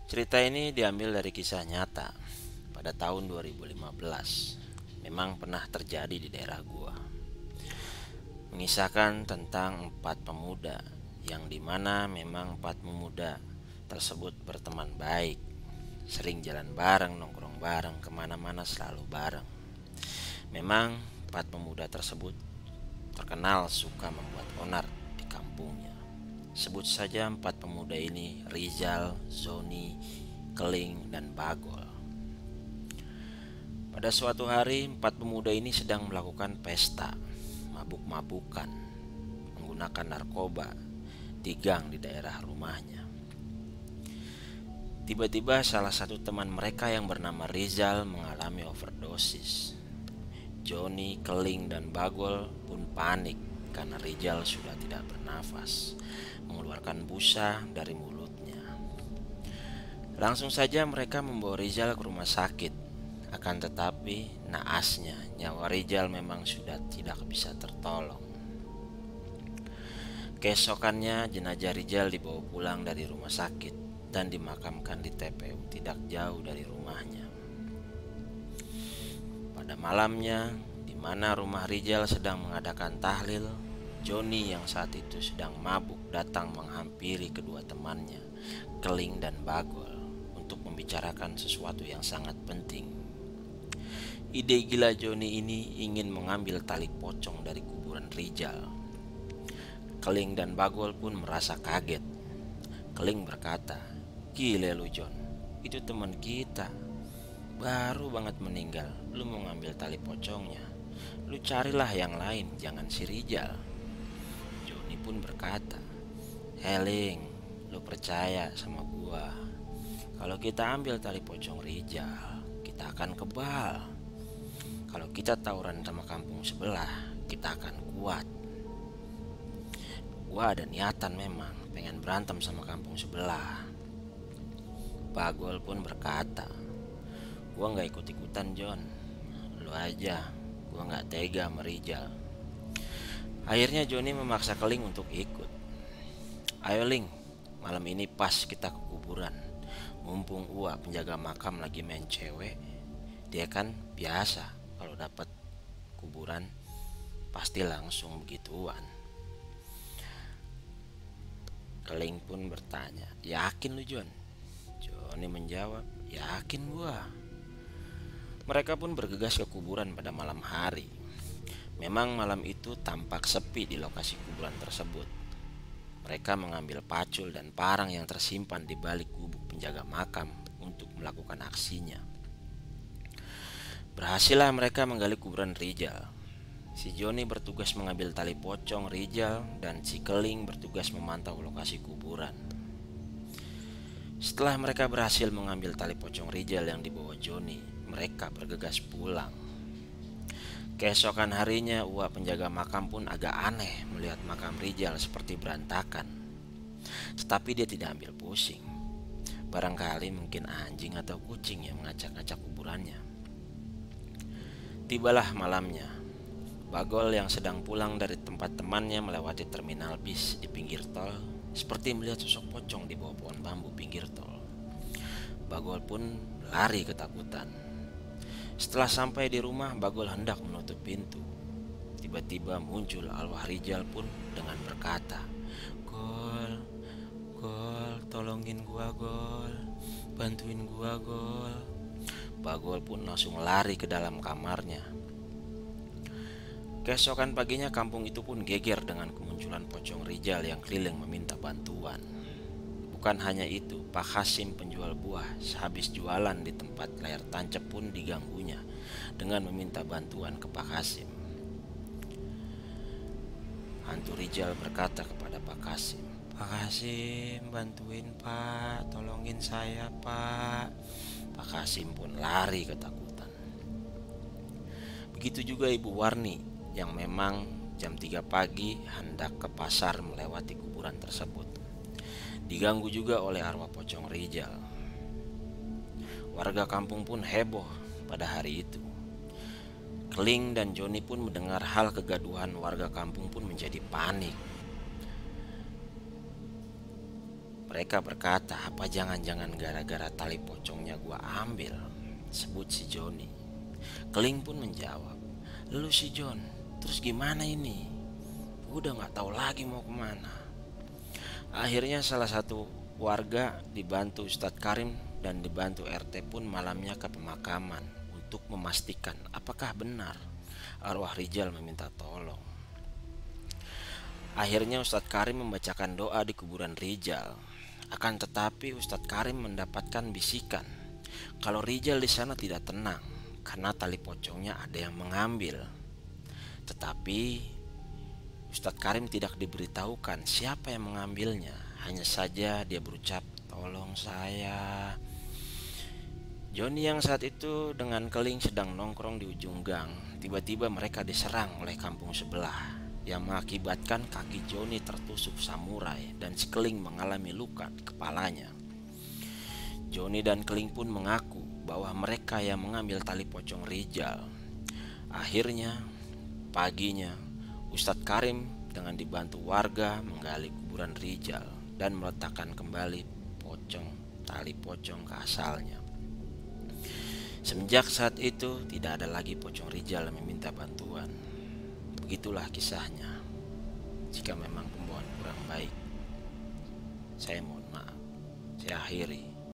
Cerita ini diambil dari kisah nyata pada tahun 2015. Memang pernah terjadi di daerah gua. Mengisahkan tentang empat pemuda yang dimana memang empat pemuda tersebut berteman baik, sering jalan bareng, nongkrong bareng, kemana-mana selalu bareng. Memang empat pemuda tersebut terkenal suka membuat onar di kampungnya. Sebut saja empat pemuda ini: Rizal, Zoni, Keling, dan Bagol. Pada suatu hari, empat pemuda ini sedang melakukan pesta, mabuk-mabukan, menggunakan narkoba di gang di daerah rumahnya. Tiba-tiba salah satu teman mereka yang bernama Rizal mengalami overdosis. Joni, Keling, dan Bagol pun panik karena Rizal sudah tidak bernafas, mengeluarkan busa dari mulutnya. Langsung saja mereka membawa Rizal ke rumah sakit. Akan tetapi naasnya nyawa Rizal memang sudah tidak bisa tertolong. Keesokannya jenazah Rizal dibawa pulang dari rumah sakit dan dimakamkan di TPU tidak jauh dari rumahnya. Pada malamnya, di mana rumah Rizal sedang mengadakan tahlil, Joni yang saat itu sedang mabuk datang menghampiri kedua temannya, Keling dan Bagol, untuk membicarakan sesuatu yang sangat penting. Ide gila Joni ini ingin mengambil tali pocong dari kuburan Rizal. Keling dan Bagol pun merasa kaget. Keling berkata, "Gile lu Jon, itu teman kita. Baru banget meninggal, lu mau ngambil tali pocongnya. Lu carilah yang lain, jangan si Rizal." Joni pun berkata, "Heling, lu percaya sama gua. Kalau kita ambil tali pocong Rizal, kita akan kebal. Kalau kita tawuran sama kampung sebelah, kita akan kuat. Gua ada niatan memang, pengen berantem sama kampung sebelah." Bagol pun berkata, "Gua gak ikut-ikutan John, lu aja, gua gak tega sama Rizal." Akhirnya Joni memaksa Keling untuk ikut. "Ayo Ling, malam ini pas kita ke kuburan. Mumpung Uwa penjaga makam lagi main cewek, dia kan biasa kalau dapat kuburan pasti langsung begituan." Keling pun bertanya, "Yakin lu John?" Joni menjawab, "Yakin gua." Mereka pun bergegas ke kuburan pada malam hari. Memang malam itu tampak sepi di lokasi kuburan tersebut. Mereka mengambil pacul dan parang yang tersimpan di balik gubuk penjaga makam untuk melakukan aksinya. Berhasillah mereka menggali kuburan Rizal. Si Joni bertugas mengambil tali pocong Rizal dan si Keling bertugas memantau lokasi kuburan. Setelah mereka berhasil mengambil tali pocong Rizal yang dibawa Joni, mereka bergegas pulang. Keesokan harinya, Uwa penjaga makam pun agak aneh melihat makam Rizal seperti berantakan. Tetapi dia tidak ambil pusing. Barangkali mungkin anjing atau kucing yang mengacak-acak kuburannya. Tibalah malamnya. Bagol yang sedang pulang dari tempat temannya melewati terminal bis di pinggir tol, seperti melihat sosok pocong di bawah pohon bambu pinggir tol. Bagol pun lari ketakutan. Setelah sampai di rumah, Bagol hendak menutup pintu. Tiba-tiba muncul arwah Rizal pun dengan berkata, "Gol, Gol, tolongin gua Gol, bantuin gua Gol." Bagol pun langsung lari ke dalam kamarnya. Keesokan paginya kampung itu pun geger dengan kemunculan pocong Rizal yang keliling meminta bantuan. Bukan hanya itu, Pak Hasim penjual buah sehabis jualan di tempat layar tancap pun diganggunya dengan meminta bantuan ke Pak Hasim. Hantu Rizal berkata kepada Pak Hasim, "Pak Hasim, bantuin Pak, tolongin saya Pak." Pak Hasim pun lari ketakutan. Begitu juga Ibu Warni yang memang jam 3 pagi hendak ke pasar melewati kuburan tersebut. Diganggu juga oleh arwah pocong Rizal. Warga kampung pun heboh pada hari itu. Keling dan Joni pun mendengar hal kegaduhan warga kampung pun menjadi panik. Mereka berkata, apa jangan-jangan gara-gara tali pocongnya gua ambil, sebut si Joni. Keling pun menjawab, lu si John, terus gimana ini? Udah gak tahu lagi mau kemana. Akhirnya salah satu warga dibantu Ustadz Karim dan dibantu RT pun malamnya ke pemakaman untuk memastikan apakah benar arwah Rijal meminta tolong. Akhirnya Ustadz Karim membacakan doa di kuburan Rijal. Akan tetapi Ustadz Karim mendapatkan bisikan kalau Rijal di sana tidak tenang karena tali pocongnya ada yang mengambil. Tetapi Ustadz Karim tidak diberitahukan siapa yang mengambilnya. Hanya saja dia berucap, tolong saya. Joni yang saat itu dengan Keling sedang nongkrong di ujung gang. Tiba-tiba mereka diserang oleh kampung sebelah yang mengakibatkan kaki Joni tertusuk samurai dan si Keling mengalami luka di kepalanya. Joni dan Keling pun mengaku bahwa mereka yang mengambil tali pocong Rijal. Akhirnya paginya Ustadz Karim dengan dibantu warga menggali kuburan Rijal dan meletakkan kembali tali pocong ke asalnya. Semenjak saat itu tidak ada lagi pocong Rijal yang meminta bantuan. Begitulah kisahnya. Jika memang pembawaan kurang baik, saya mohon maaf. Saya akhiri.